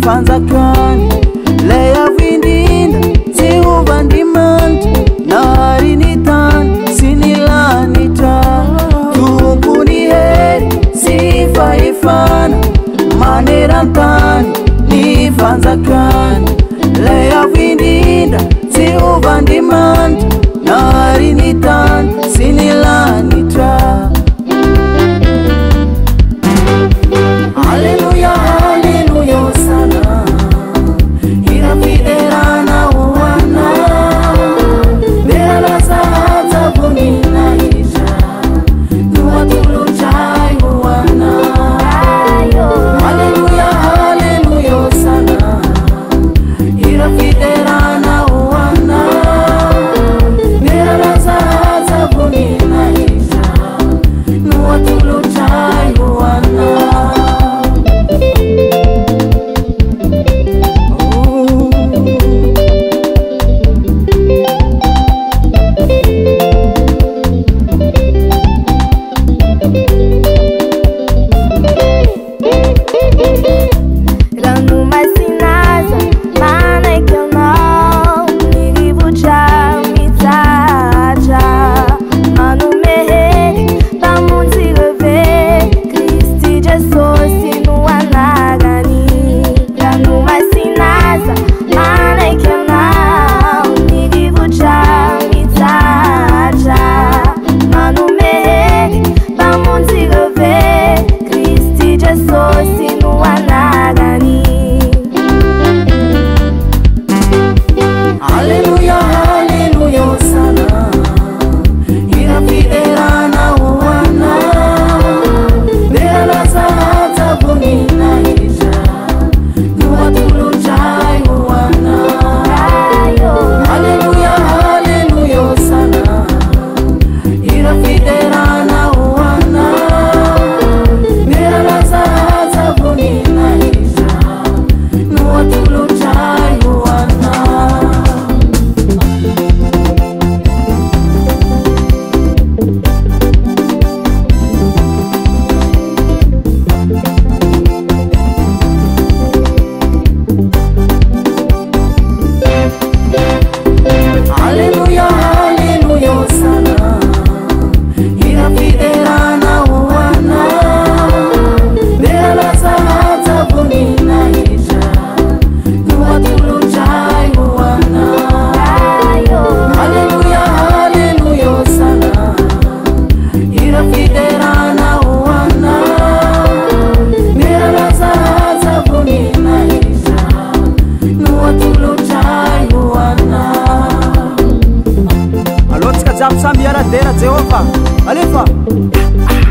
Fanzakani leya vindinda siuva ndimanta nari nitan sinilanita tunguni heri sifa ifana manerantani ni fanzakani leya vindinda siuva ndimanta nari nitan sinilanita. Hallelujah, hallelujah, sana. Ira fiderana uwana. Bera zaza bunina isha. Nuwa tulu chai uwana. Hallelujah, hallelujah, sana. Ira fiderana uwana. Bera zaza bunina isha. Nuwa tulu chai uwana. Sambiara dera Jehovah. Alefa.